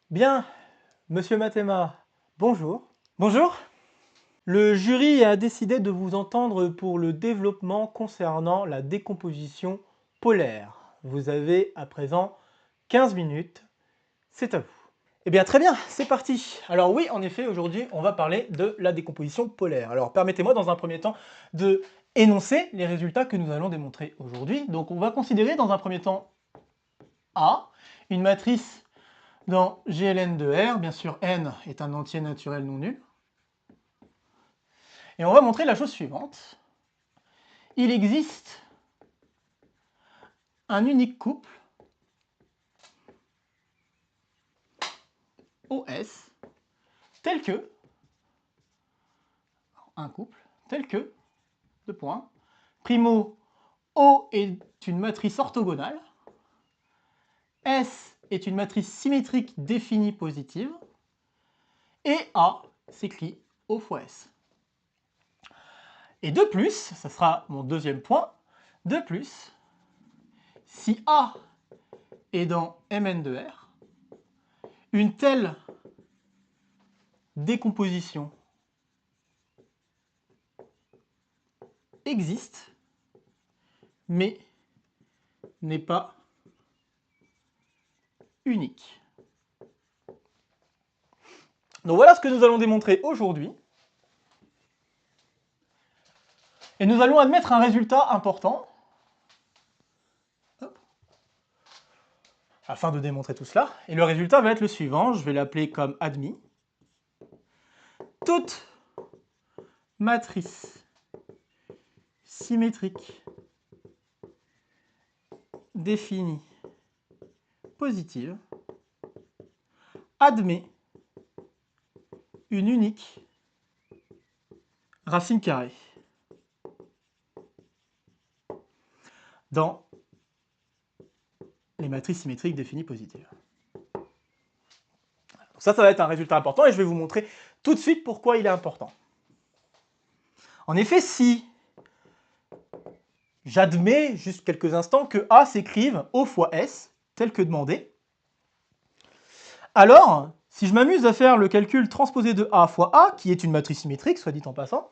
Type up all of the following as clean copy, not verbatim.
Bien, monsieur Mathéma, bonjour. Bonjour. Le jury a décidé de vous entendre pour le développement concernant la décomposition polaire. Vous avez à présent 15 minutes, c'est à vous. Eh bien très bien, c'est parti. Alors oui, en effet, aujourd'hui, on va parler de la décomposition polaire. Alors permettez-moi dans un premier temps de énoncer les résultats que nous allons démontrer aujourd'hui. Donc on va considérer dans un premier temps A, une matrice dans GLN de R, bien sûr N est un entier naturel non nul. Et on va montrer la chose suivante. Il existe un unique couple OS tel que, deux points, primo O est une matrice orthogonale, S est une matrice symétrique définie positive, et A s'écrit O fois S. Et de plus, ça sera mon deuxième point, de plus, si A est dans Mn de R, une telle décomposition existe, mais n'est pas unique. Donc voilà ce que nous allons démontrer aujourd'hui. Et nous allons admettre un résultat important. Hop. Afin de démontrer tout cela. Et le résultat va être le suivant, je vais l'appeler comme admis. Toute matrice symétrique définie positive admet une unique racine carrée dans les matrices symétriques définies positives. Donc ça va être un résultat important et je vais vous montrer tout de suite pourquoi il est important. En effet, si j'admets juste quelques instants que A s'écrive O fois S, tel que demandé, alors, si je m'amuse à faire le calcul transposé de A fois A, qui est une matrice symétrique, soit dit en passant,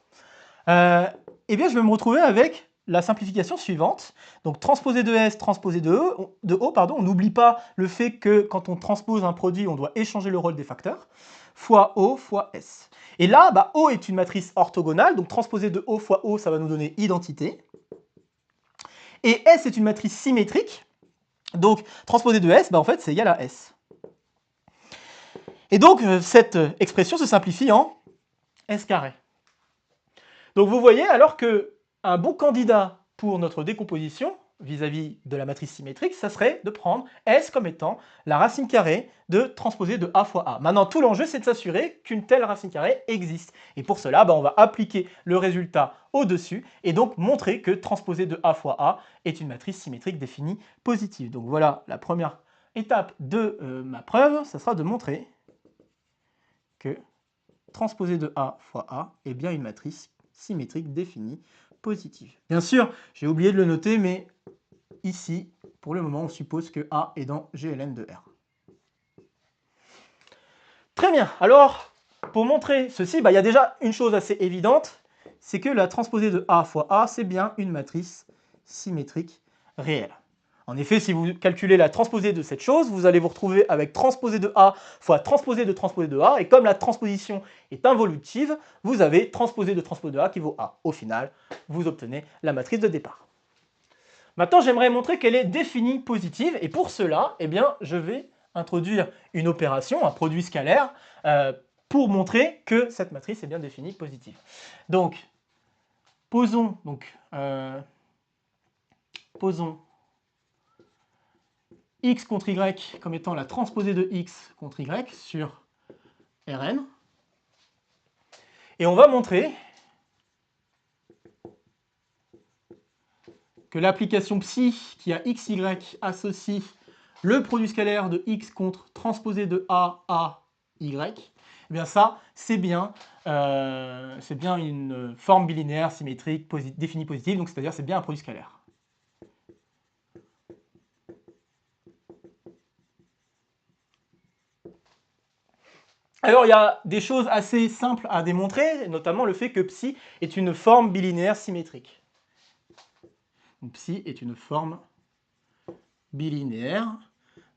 eh bien je vais me retrouver avec la simplification suivante. Donc transposé de S, transposé de O, on n'oublie pas le fait que quand on transpose un produit, on doit échanger le rôle des facteurs, fois O fois S. Et là, O est une matrice orthogonale, donc transposé de O fois O, ça va nous donner identité. Et S est une matrice symétrique, donc transposé de S, en fait, c'est égal à S. Et donc, cette expression se simplifie en S carré. Donc vous voyez alors qu'un bon candidat pour notre décomposition vis-à-vis de la matrice symétrique, ça serait de prendre S comme étant la racine carrée de transposé de A fois A. Maintenant, tout l'enjeu, c'est de s'assurer qu'une telle racine carrée existe. Et pour cela, on va appliquer le résultat au-dessus et donc montrer que transposé de A fois A est une matrice symétrique définie positive. Donc voilà la première étape de ma preuve, ça sera de montrer que transposé de A fois A est bien une matrice symétrique définie positive. Bien sûr, j'ai oublié de le noter, mais ici, pour le moment, on suppose que A est dans GLN de R. Très bien, alors, pour montrer ceci, il y a déjà une chose assez évidente, c'est que la transposée de A fois A, c'est bien une matrice symétrique réelle. En effet, si vous calculez la transposée de cette chose, vous allez vous retrouver avec transposée de A fois transposée de A, et comme la transposition est involutive, vous avez transposée de A qui vaut A. Au final, vous obtenez la matrice de départ. Maintenant, j'aimerais montrer qu'elle est définie positive, et pour cela, je vais introduire une opération, un produit scalaire, pour montrer que cette matrice est bien définie positive. Donc, posons x contre y comme étant la transposée de x contre y sur Rn. Et on va montrer que l'application psi qui a xy associe le produit scalaire de x contre transposé de a y, eh bien ça, c'est bien une forme bilinéaire symétrique définie positive, donc c'est-à-dire c'est bien un produit scalaire. Alors, il y a des choses assez simples à démontrer, notamment le fait que psi est une forme bilinéaire symétrique. Donc, psi est une forme bilinéaire.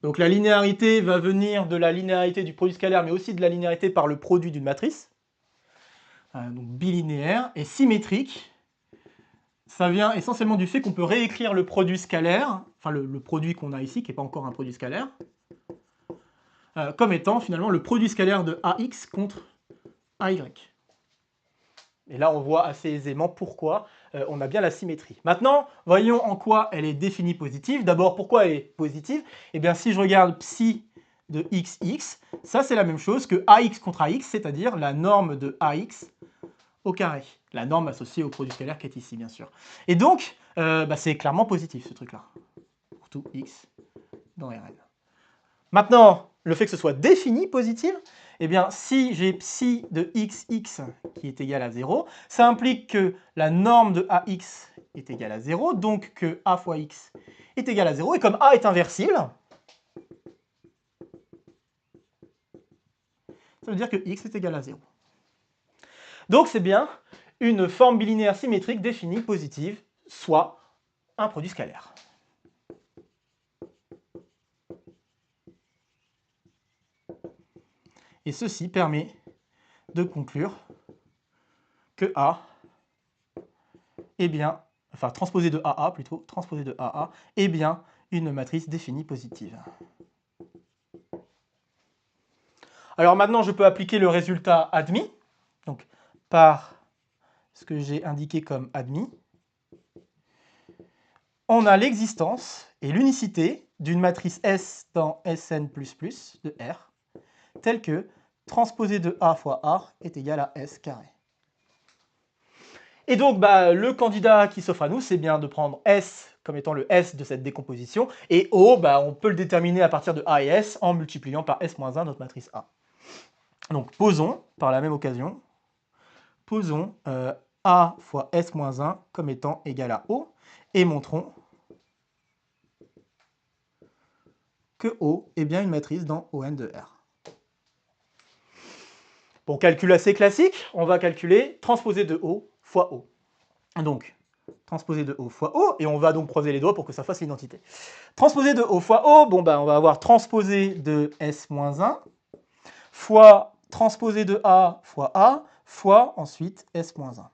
Donc, la linéarité va venir de la linéarité du produit scalaire, mais aussi de la linéarité par le produit d'une matrice. Donc, bilinéaire et symétrique. Ça vient essentiellement du fait qu'on peut réécrire le produit scalaire, enfin le produit qu'on a ici, qui n'est pas encore un produit scalaire, comme étant finalement le produit scalaire de AX contre AY. Et là, on voit assez aisément pourquoi on a bien la symétrie. Maintenant, voyons en quoi elle est définie positive. D'abord, pourquoi elle est positive? Eh bien, si je regarde psi de xx, ça c'est la même chose que AX contre AX, c'est-à-dire la norme de AX au carré. La norme associée au produit scalaire qui est ici, bien sûr. Et donc, c'est clairement positif, ce truc-là. Pour tout x dans Rn. Maintenant, le fait que ce soit défini positif, eh bien, si j'ai psi de xx qui est égal à 0, ça implique que la norme de ax est égale à 0, donc que a fois x est égal à 0, et comme a est inversible, ça veut dire que x est égal à 0. Donc c'est bien une forme bilinéaire symétrique définie positive, soit un produit scalaire. Et ceci permet de conclure que A est bien, enfin transposé de AA plutôt, transposé de AA est bien une matrice définie positive. Alors maintenant, je peux appliquer le résultat admis, donc par ce que j'ai indiqué comme admis. On a l'existence et l'unicité d'une matrice S dans Sn++ de R, telle que transposé de A fois A est égal à S carré. Et donc, le candidat qui s'offre à nous, c'est bien de prendre S comme étant le S de cette décomposition, et O, on peut le déterminer à partir de A et S en multipliant par S-1 notre matrice A. Donc, posons, par la même occasion, posons A fois S-1 comme étant égal à O, et montrons que O est bien une matrice dans ON de R. Pour calcul assez classique, on va calculer transposé de O fois O. Donc, transposé de O fois O, et on va donc croiser les doigts pour que ça fasse l'identité. Transposé de O fois O, on va avoir transposé de S-1 fois transposé de A fois A fois ensuite S-1.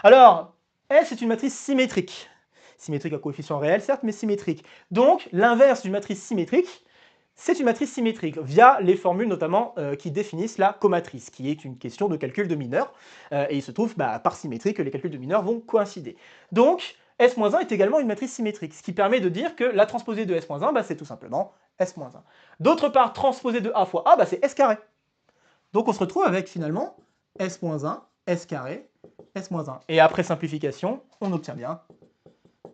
Alors, S est une matrice symétrique. Symétrique à coefficient réel, certes, mais symétrique. Donc, l'inverse d'une matrice symétrique, c'est une matrice symétrique, via les formules notamment qui définissent la comatrice, qui est une question de calcul de mineurs. Et il se trouve par symétrie que les calculs de mineurs vont coïncider. Donc, S-1 est également une matrice symétrique, ce qui permet de dire que la transposée de S-1, c'est tout simplement S-1. D'autre part, transposée de A fois A, c'est S carré. Donc on se retrouve avec finalement S-1, S carré, S-1. Et après simplification, on obtient bien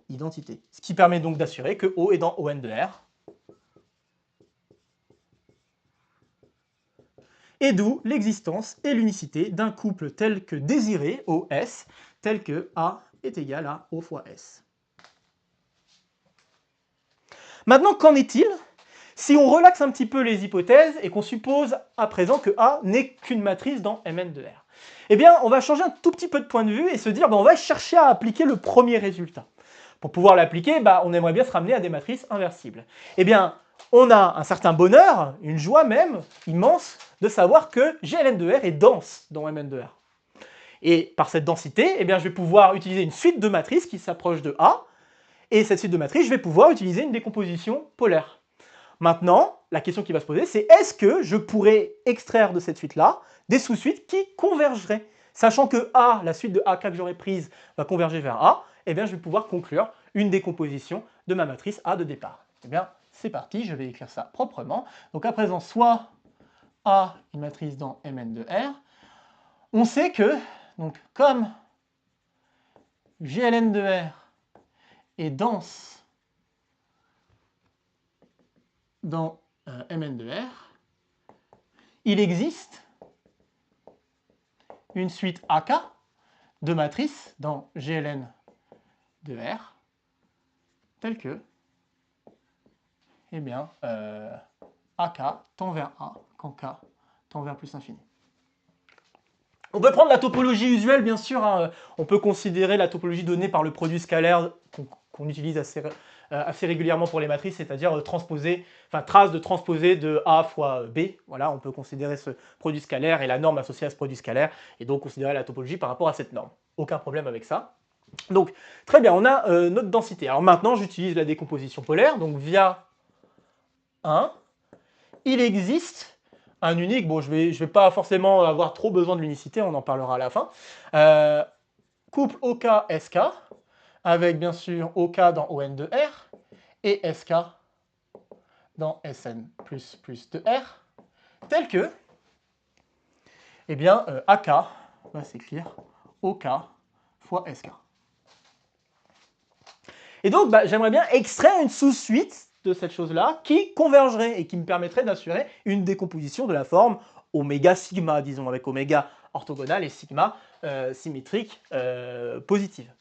identité. Ce qui permet donc d'assurer que O est dans ON de R. Et d'où l'existence et l'unicité d'un couple tel que désiré, OS, tel que A est égal à O fois S. Maintenant, qu'en est-il si on relaxe un petit peu les hypothèses et qu'on suppose à présent que A n'est qu'une matrice dans Mn de R? Eh bien, on va changer un tout petit peu de point de vue et se dire, on va chercher à appliquer le premier résultat. Pour pouvoir l'appliquer, on aimerait bien se ramener à des matrices inversibles. Eh bien, on a un certain bonheur, une joie même, immense, de savoir que GLN de R est dense dans Mn de R. Et par cette densité, je vais pouvoir utiliser une suite de matrices qui s'approche de A, et cette suite de matrices, je vais pouvoir utiliser une décomposition polaire. Maintenant, la question qui va se poser, c'est est-ce que je pourrais extraire de cette suite-là des sous-suites qui convergeraient? Sachant que A, la suite de AK que j'aurais prise, va converger vers A, je vais pouvoir conclure une décomposition de ma matrice A de départ. Eh bien, c'est parti, je vais écrire ça proprement. Donc à présent, soit A, une matrice dans Mn de R, on sait que, donc, comme GLN de R est dense dans Mn de R, il existe une suite AK de matrices dans GLN de R, telle que, AK tend vers A quand K tend vers plus infini. On peut prendre la topologie usuelle, bien sûr. Hein. On peut considérer la topologie donnée par le produit scalaire qu'on utilise assez régulièrement pour les matrices, c'est-à-dire trace de transposée de A fois B. Voilà, on peut considérer ce produit scalaire et la norme associée à ce produit scalaire, et donc considérer la topologie par rapport à cette norme. Aucun problème avec ça. Donc, très bien, on a notre densité. Alors maintenant, j'utilise la décomposition polaire, donc via 1, il existe un unique, bon, je vais pas forcément avoir trop besoin de l'unicité, on en parlera à la fin. Couple OK-SK, avec bien sûr OK dans ON de R, et SK dans SN plus de R, tel que, eh bien, AK va s'écrire OK fois SK. Et donc, j'aimerais bien extraire une sous-suite de cette chose-là qui convergerait et qui me permettrait d'assurer une décomposition de la forme oméga sigma, disons, avec oméga orthogonal et sigma symétrique positive.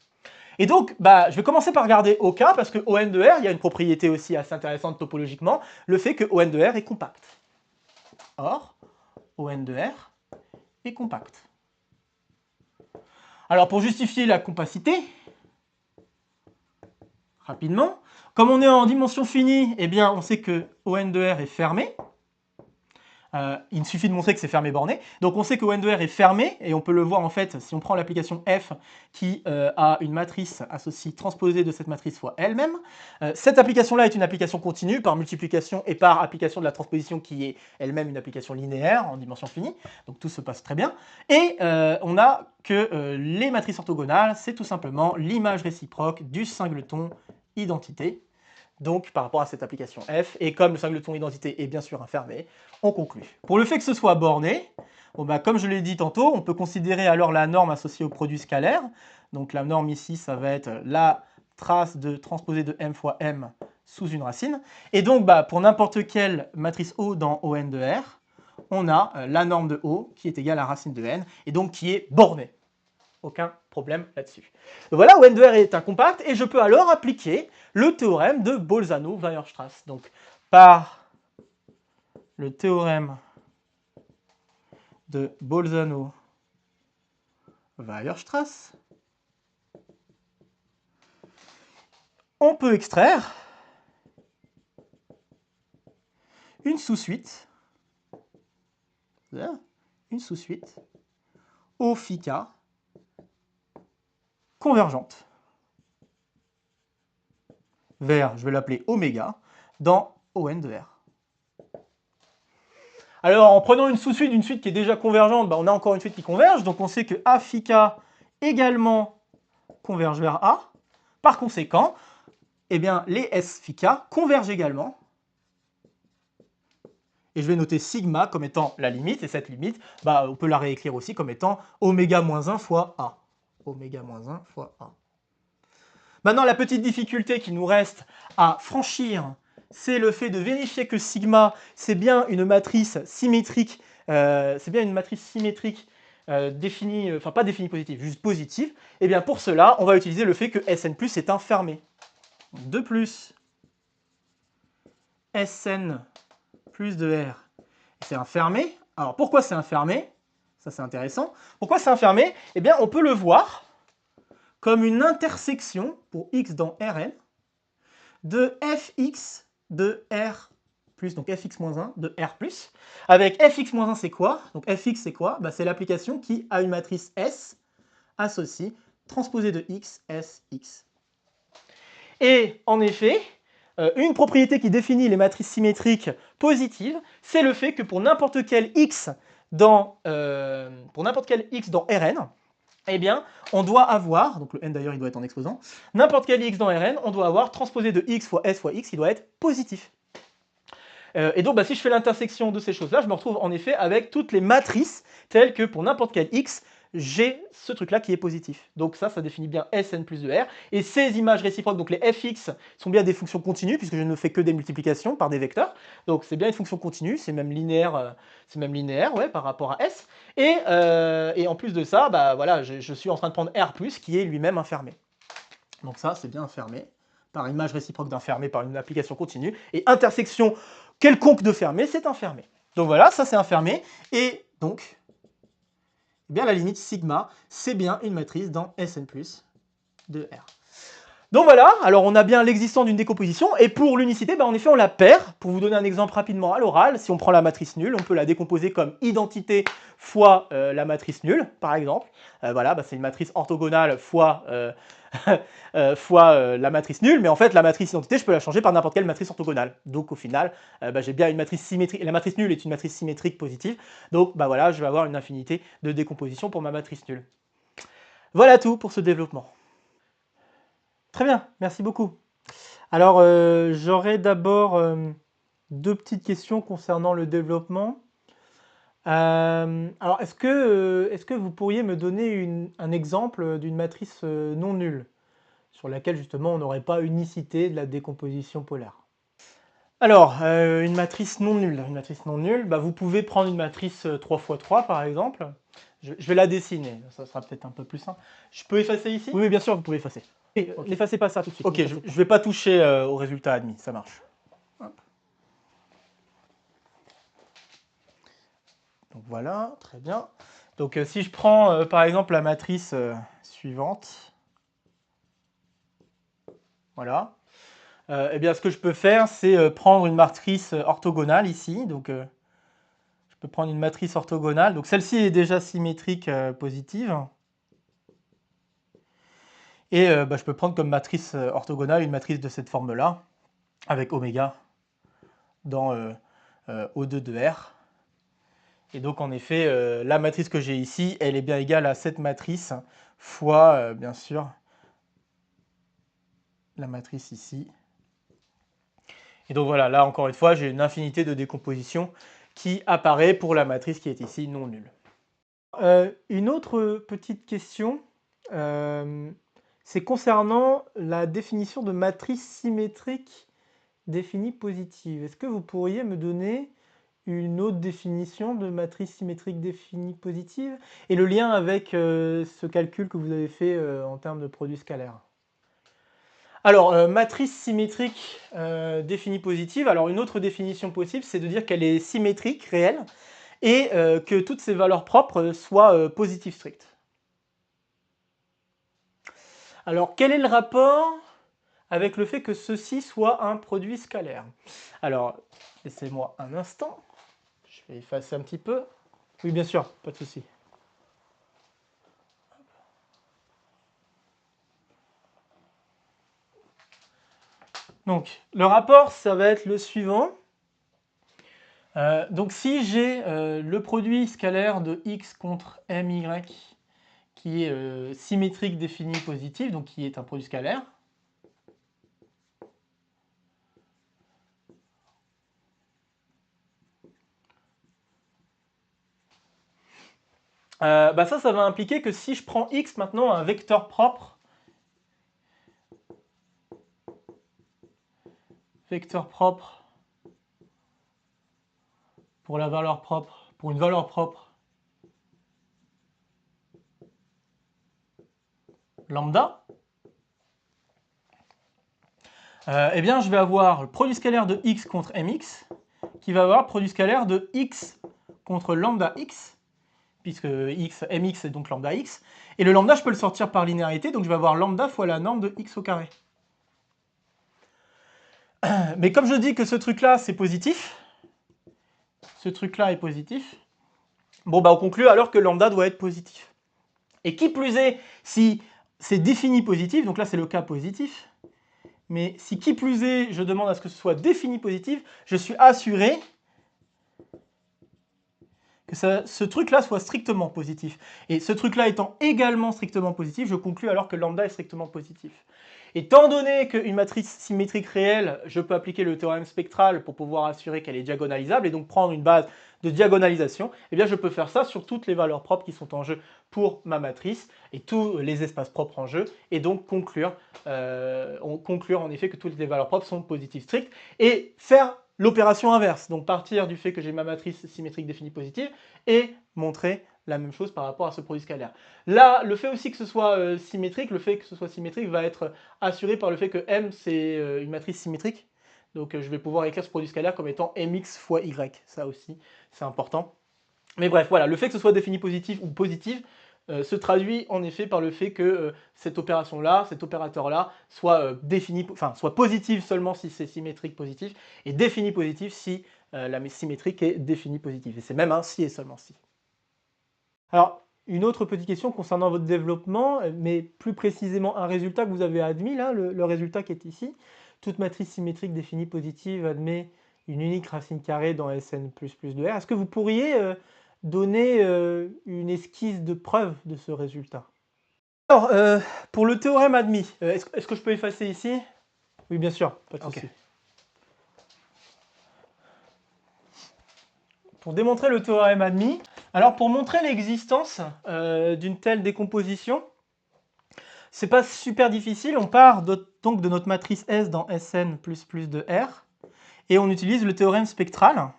Et donc, je vais commencer par regarder OK, parce que ON de R, il y a une propriété aussi assez intéressante topologiquement, le fait que ON de R est compact. Or, ON de R est compact. Alors, pour justifier la compacité, rapidement, comme on est en dimension finie, eh bien, on sait que ON de R est fermé. Il suffit de montrer que c'est fermé borné. Donc on sait que ON de R est fermé, et on peut le voir en fait si on prend l'application F qui a une matrice associée transposée de cette matrice fois elle-même. Cette application-là est une application continue par multiplication et par application de la transposition qui est elle-même une application linéaire en dimension finie. Donc tout se passe très bien. Et on a que les matrices orthogonales, c'est tout simplement l'image réciproque du singleton identité. Donc, par rapport à cette application F, et comme le singleton identité est bien sûr un fermé, on conclut. Pour le fait que ce soit borné, comme je l'ai dit tantôt, on peut considérer alors la norme associée au produit scalaire. Donc la norme ici, ça va être la trace de transposée de m fois m sous une racine. Et donc, pour n'importe quelle matrice O dans ON de R, on a la norme de O qui est égale à racine de n, et donc qui est bornée. Aucun problème là-dessus. Voilà, ON de R est un compact, et je peux alors appliquer le théorème de Bolzano-Weierstrass. Donc, par le théorème de Bolzano-Weierstrass, on peut extraire une sous-suite au phi k convergente vers, je vais l'appeler oméga, dans ON de R. Alors, en prenant une sous-suite d'une suite qui est déjà convergente, on a encore une suite qui converge, donc on sait que A phi k également converge vers A. Par conséquent, eh bien, les S phi k convergent également. Et je vais noter sigma comme étant la limite, et cette limite, on peut la réécrire aussi comme étant oméga moins 1 fois A. Oméga moins 1 fois A. Maintenant, la petite difficulté qui nous reste à franchir, c'est le fait de vérifier que sigma, c'est bien une matrice symétrique, définie, enfin pas définie positive, juste positive. Et bien pour cela, on va utiliser le fait que Sn+ est un fermé. De plus, Sn plus de R, c'est un fermé. Alors pourquoi c'est un fermé? Ça c'est intéressant. Pourquoi c'est un fermé? Eh bien on peut le voir comme une intersection pour x dans Rn de fx de R plus, donc fx-1 de R+, avec fx-1 c'est quoi? Donc fx c'est quoi? C'est l'application qui a une matrice S associée transposée de x, s, x. Et en effet, une propriété qui définit les matrices symétriques positives, c'est le fait que pour n'importe quel x dans Rn, eh bien, on doit avoir, donc le n d'ailleurs il doit être en exposant, n'importe quel x dans Rn, on doit avoir transposé de x fois s fois x qui doit être positif. Et donc si je fais l'intersection de ces choses-là, je me retrouve en effet avec toutes les matrices telles que pour n'importe quel x, j'ai ce truc-là qui est positif. Donc ça définit bien Sn plus de R. Et ces images réciproques, donc les fx, sont bien des fonctions continues, puisque je ne fais que des multiplications par des vecteurs. Donc c'est bien une fonction continue, c'est même linéaire, par rapport à S. Et en plus de ça, voilà, je suis en train de prendre R+, qui est lui-même un fermé. Donc ça, c'est bien un fermé, par image réciproque d'un fermé par une application continue. Et intersection quelconque de fermé, c'est un fermé. Donc voilà, ça c'est un fermé. Et donc, eh bien, la limite sigma, c'est bien une matrice dans Sn plus de R. Donc voilà, alors on a bien l'existence d'une décomposition, et pour l'unicité, en effet, on la perd. Pour vous donner un exemple rapidement à l'oral, si on prend la matrice nulle, on peut la décomposer comme identité fois la matrice nulle, par exemple. Voilà, c'est une matrice orthogonale fois, fois la matrice nulle, mais en fait, la matrice identité, je peux la changer par n'importe quelle matrice orthogonale. Donc au final, j'ai bien une matrice symétrique, la matrice nulle est une matrice symétrique positive, donc voilà, je vais avoir une infinité de décomposition pour ma matrice nulle. Voilà tout pour ce développement. Très bien, merci beaucoup. Alors, j'aurais d'abord deux petites questions concernant le développement. Alors, est-ce que vous pourriez me donner un exemple d'une matrice non nulle, sur laquelle justement on n'aurait pas unicité de la décomposition polaire? Alors, une matrice non nulle. Une matrice non nulle, vous pouvez prendre une matrice 3 x 3 par exemple. Je vais la dessiner, ça sera peut-être un peu plus simple. Je peux effacer ici? Oui, bien sûr, vous pouvez effacer. Okay. N'effacez pas ça tout de suite. Ok, je ne vais pas toucher au résultat admis, ça marche. Hop. Donc voilà, très bien. Donc si je prends par exemple la matrice suivante, voilà, eh bien ce que je peux faire, c'est prendre une matrice orthogonale ici. Donc je peux prendre une matrice orthogonale. Donc celle-ci est déjà symétrique positive. Et je peux prendre comme matrice orthogonale une matrice de cette forme-là, avec oméga dans O2 de R. Et donc en effet, la matrice que j'ai ici, elle est bien égale à cette matrice fois, bien sûr, la matrice ici. Et donc voilà, là encore une fois, j'ai une infinité de décomposition qui apparaît pour la matrice qui est ici non nulle. Une autre petite question, c'est concernant la définition de matrice symétrique définie positive. Est-ce que vous pourriez me donner une autre définition de matrice symétrique définie positive et le lien avec ce calcul que vous avez fait en termes de produit scalaire? Alors, matrice symétrique définie positive, alors une autre définition possible, c'est de dire qu'elle est symétrique, réelle, et que toutes ses valeurs propres soient positives strictes. Alors, quel est le rapport avec le fait que ceci soit un produit scalaire? Alors, laissez-moi un instant, je vais effacer un petit peu. Oui, bien sûr, pas de souci. Donc, le rapport, ça va être le suivant. Donc, si j'ai le produit scalaire de x contre my qui est symétrique défini positif, donc qui est un produit scalaire, ça va impliquer que si je prends x maintenant un vecteur propre, pour la valeur propre, pour une valeur propre lambda, eh bien je vais avoir le produit scalaire de x contre mx qui va avoir le produit scalaire de x contre lambda x, puisque mx est donc lambda x, et le lambda je peux le sortir par linéarité, donc je vais avoir lambda fois la norme de x au carré. Mais comme je dis que ce truc-là c'est positif, ce truc-là est positif, bon on conclut alors que lambda doit être positif. Et qui plus est, si c'est défini positif, donc là c'est le cas positif, mais si qui plus est, je demande à ce que ce soit défini positif, je suis assuré que ce truc-là soit strictement positif. Et ce truc-là étant également strictement positif, je conclus alors que lambda est strictement positif. Étant donné qu'une matrice symétrique réelle, je peux appliquer le théorème spectral pour pouvoir assurer qu'elle est diagonalisable et donc prendre une base de diagonalisation, eh bien je peux faire ça sur toutes les valeurs propres qui sont en jeu pour ma matrice et tous les espaces propres en jeu, et donc conclure en effet que toutes les valeurs propres sont positives strictes et faire l'opération inverse, donc partir du fait que j'ai ma matrice symétrique définie positive et montrer la même chose par rapport à ce produit scalaire. Là, le fait aussi que ce soit symétrique, le fait que ce soit symétrique va être assuré par le fait que M c'est une matrice symétrique. Donc je vais pouvoir écrire ce produit scalaire comme étant mx fois y. Ça aussi, c'est important. Mais bref, voilà, le fait que ce soit défini positif ou positif se traduit en effet par le fait que cette opération-là, cet opérateur-là, soit soit positif seulement si c'est symétrique positif, et défini positif si la symétrique est définie positive. Et c'est même un si et seulement si. Alors, une autre petite question concernant votre développement, mais plus précisément un résultat que vous avez admis, là, le résultat qui est ici. Toute matrice symétrique définie positive admet une unique racine carrée dans Sn++ de R. Est-ce que vous pourriez donner une esquisse de preuve de ce résultat? Alors, pour le théorème admis, est-ce que je peux effacer ici? Oui, bien sûr, pas de souci. Pour démontrer le théorème admis, alors pour montrer l'existence d'une telle décomposition, c'est pas super difficile, on part donc de notre matrice S dans Sn++ de R, et on utilise le théorème spectral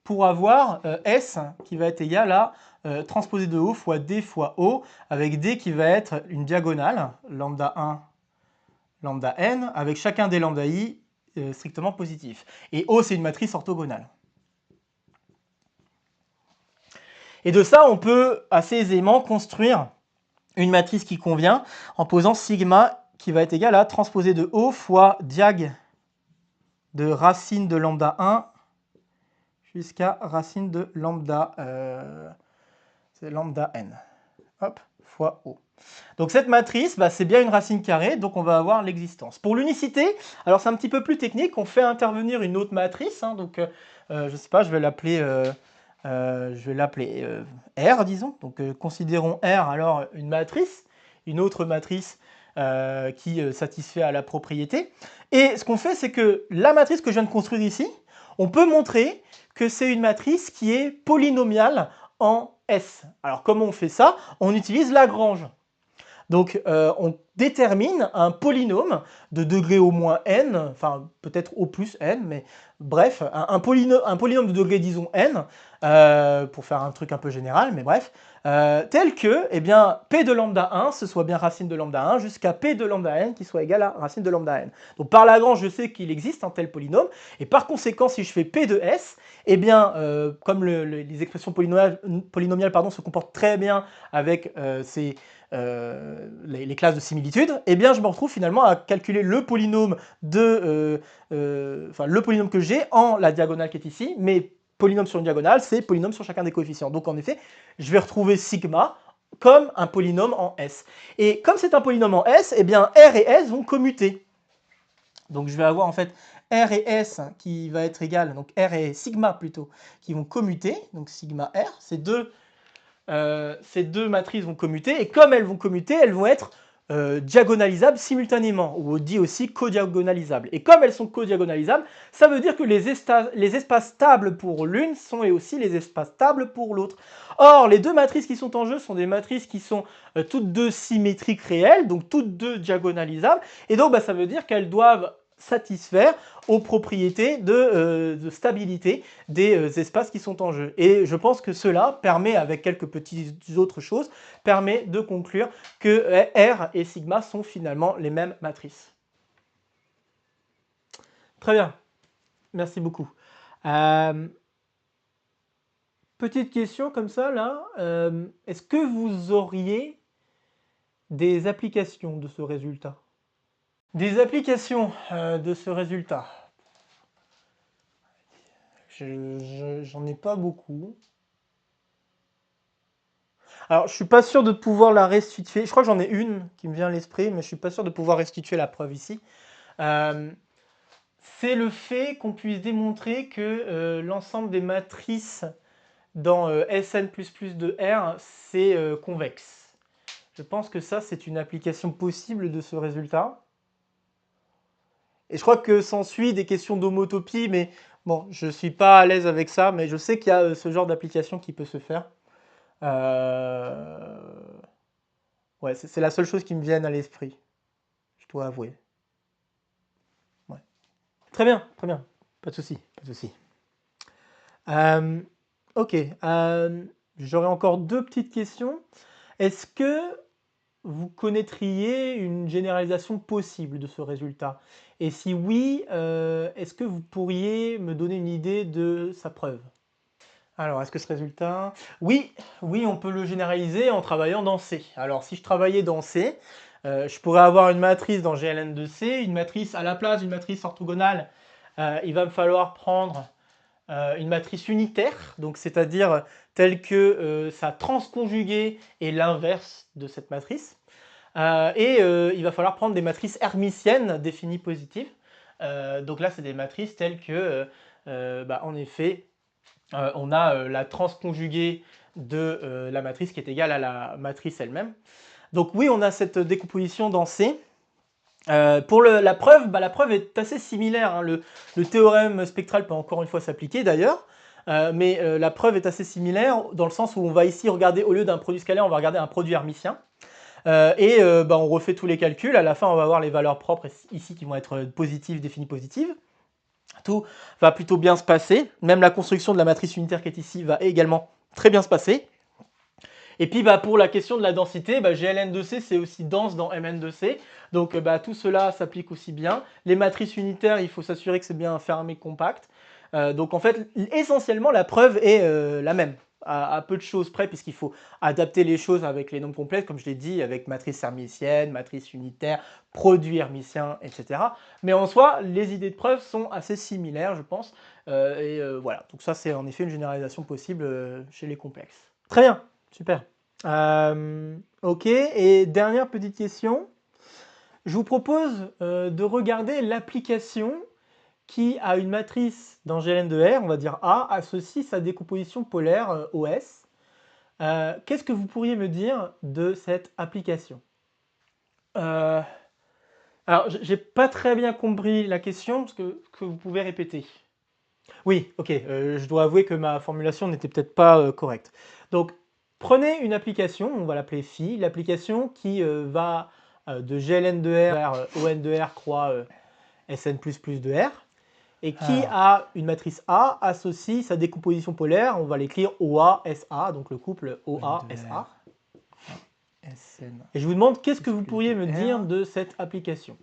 pour avoir S qui va être égal à transposé de O fois D fois O, avec D qui va être une diagonale, lambda 1, lambda n, avec chacun des lambda i strictement positif. Et O, c'est une matrice orthogonale. Et de ça, on peut assez aisément construire une matrice qui convient en posant sigma qui va être égal à transposé de O fois diag de racine de lambda 1 jusqu'à racine de lambda, c'est lambda n, hop, fois O. Donc cette matrice, c'est bien une racine carrée, donc on va avoir l'existence. Pour l'unicité, alors c'est un petit peu plus technique, on fait intervenir une autre matrice, donc je ne sais pas, je vais l'appeler R, disons. Donc considérons R alors une autre matrice qui satisfait à la propriété. Et ce qu'on fait, c'est que la matrice que je viens de construire ici, on peut montrer que c'est une matrice qui est polynomiale en S. Alors comment on fait ça? On utilise Lagrange. Donc on détermine un polynôme de degré au moins n, enfin peut-être au plus n, mais bref, un polynôme de degré disons n, pour faire un truc un peu général, mais bref, tel que p de lambda 1, ce soit bien racine de lambda 1, jusqu'à p de lambda n qui soit égal à racine de lambda n. Donc par Lagrange, je sais qu'il existe un tel polynôme, et par conséquent, si je fais p de s, comme les expressions polynomiales se comportent très bien avec les classes de similitude, je me retrouve finalement à calculer le polynôme le polynôme que j'ai en la diagonale qui est ici, mais polynôme sur une diagonale, c'est polynôme sur chacun des coefficients. Donc en effet, je vais retrouver sigma comme un polynôme en S. Et comme c'est un polynôme en S, R et S vont commuter. Donc je vais avoir en fait R et S qui va être égal, donc R et sigma plutôt, qui vont commuter, donc sigma R, ces deux matrices vont commuter, et comme elles vont commuter, elles vont être diagonalisables simultanément, ou on dit aussi codiagonalisables. Et comme elles sont codiagonalisables, ça veut dire que les espaces stables pour l'une sont aussi les espaces stables pour l'autre. Or, les deux matrices qui sont en jeu sont des matrices qui sont toutes deux symétriques réelles, donc toutes deux diagonalisables, et donc ça veut dire qu'elles doivent satisfaire aux propriétés de stabilité des espaces qui sont en jeu. Et je pense que cela permet, avec quelques petites autres choses, permet de conclure que R et sigma sont finalement les mêmes matrices. Très bien, merci beaucoup. Petite question comme ça, là. Est-ce que vous auriez des applications de ce résultat? Des applications de ce résultat. J'en ai pas beaucoup. Alors, je suis pas sûr de pouvoir la restituer. Je crois que j'en ai une qui me vient à l'esprit, mais je suis pas sûr de pouvoir restituer la preuve ici. C'est le fait qu'on puisse démontrer que l'ensemble des matrices dans Sn++ de R, c'est convexe. Je pense que ça, c'est une application possible de ce résultat. Et je crois que s'ensuit des questions d'homotopie, mais bon, je ne suis pas à l'aise avec ça, mais je sais qu'il y a ce genre d'application qui peut se faire. Ouais, c'est la seule chose qui me vienne à l'esprit, je dois avouer. Ouais. Très bien, pas de souci, pas de souci. Ok, j'aurais encore deux petites questions. Est-ce que vous connaîtriez une généralisation possible de ce résultat? Et si oui, est-ce que vous pourriez me donner une idée de sa preuve? Alors, est-ce que ce résultat... Oui, oui, on peut le généraliser en travaillant dans C. Alors, si je travaillais dans C, je pourrais avoir une matrice dans GLN de C, une matrice à la place d'une matrice orthogonale. Il va me falloir prendre une matrice unitaire, donc c'est-à-dire telle que sa transconjuguée est l'inverse de cette matrice. Il va falloir prendre des matrices hermitiennes définies positives. Donc là, c'est des matrices telles que, en effet, on a la transconjuguée de la matrice qui est égale à la matrice elle-même. Donc oui, on a cette décomposition dans C. Pour la preuve, la preuve est assez similaire, hein. Le théorème spectral peut encore une fois s'appliquer d'ailleurs, mais la preuve est assez similaire dans le sens où on va ici regarder, au lieu d'un produit scalaire, on va regarder un produit hermitien. On refait tous les calculs, à la fin on va avoir les valeurs propres ici qui vont être positives, définies positives. Tout va plutôt bien se passer, même la construction de la matrice unitaire qui est ici va également très bien se passer. Et puis pour la question de la densité, GLN de C c'est aussi dense dans Mn de C, donc tout cela s'applique aussi bien. Les matrices unitaires, il faut s'assurer que c'est bien fermé, compact. Donc en fait, essentiellement la preuve est la même, à peu de choses près, puisqu'il faut adapter les choses avec les nombres complexes, comme je l'ai dit, avec matrice hermitienne, matrice unitaire, produit hermitien, etc. Mais en soi, les idées de preuve sont assez similaires, je pense. Voilà, donc ça c'est en effet une généralisation possible chez les complexes. Très bien, super. Ok, et dernière petite question. Je vous propose de regarder l'application qui a une matrice dans GLN de R, on va dire A, associe sa décomposition polaire OS. Qu'est-ce que vous pourriez me dire de cette application? Alors, j'ai pas très bien compris la question, parce que vous pouvez répéter. Oui, ok, je dois avouer que ma formulation n'était peut-être pas correcte. Donc, prenez une application, on va l'appeler phi, l'application qui va de GLN de R vers ON de R croix SN++ de R, et qui a une matrice A associe sa décomposition polaire, on va l'écrire OA-SA, donc le couple OA-SA. Et je vous demande, qu'est-ce que vous pourriez me dire de cette application?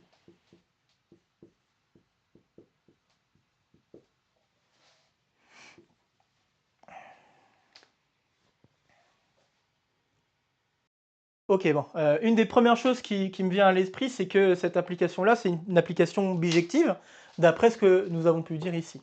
Ok, bon. Une des premières choses qui me vient à l'esprit, c'est que cette application-là, c'est une application bijective, d'après ce que nous avons pu dire ici.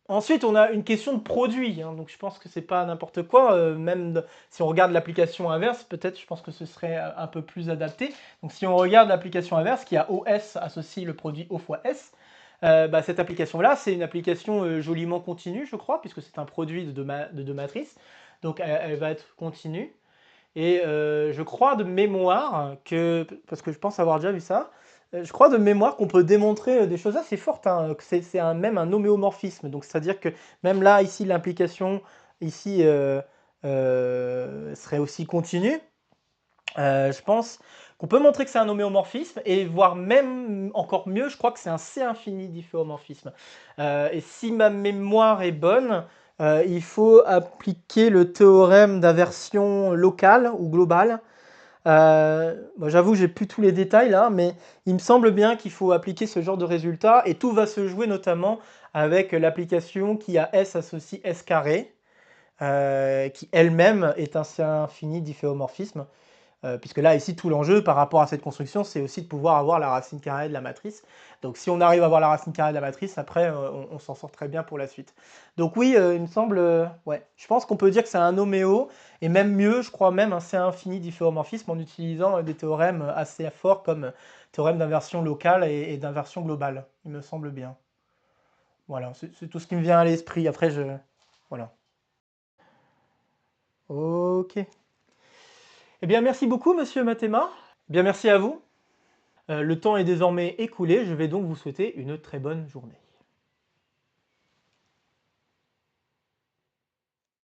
Ensuite, on a une question de produit, hein, donc je pense que c'est pas n'importe quoi, même si on regarde l'application inverse, peut-être je pense que ce serait un peu plus adapté. Donc si on regarde l'application inverse, qui a OS associe le produit O fois S, cette application-là, c'est une application joliment continue, je crois, puisque c'est un produit de deux matrices, donc elle va être continue. Et je crois de mémoire que, parce que je pense avoir déjà vu ça, je crois de mémoire qu'on peut démontrer des choses assez fortes, hein, que c'est même un homéomorphisme. Donc c'est-à-dire que même là, ici, l'implication ici serait aussi continue. Je pense qu'on peut montrer que c'est un homéomorphisme, et voire même encore mieux, je crois que c'est un C infini difféomorphisme. Et si ma mémoire est bonne, il faut appliquer le théorème d'inversion locale ou globale. J'avoue, j'ai plus tous les détails là, mais il me semble bien qu'il faut appliquer ce genre de résultat, et tout va se jouer notamment avec l'application qui a S associe S carré, qui elle-même est un C infini difféomorphisme. Puisque là, ici, tout l'enjeu par rapport à cette construction, c'est aussi de pouvoir avoir la racine carrée de la matrice. Donc si on arrive à avoir la racine carrée de la matrice, après, on s'en sort très bien pour la suite. Donc oui, il me semble, ouais, je pense qu'on peut dire que c'est un homéo, et même mieux, je crois même un C infini difféomorphisme en utilisant des théorèmes assez forts comme théorème d'inversion locale et d'inversion globale, il me semble bien. Voilà, c'est tout ce qui me vient à l'esprit. Après, voilà. Ok. Eh bien, merci beaucoup, monsieur Mathéma. Eh bien, merci à vous. Le temps est désormais écoulé, je vais donc vous souhaiter une très bonne journée.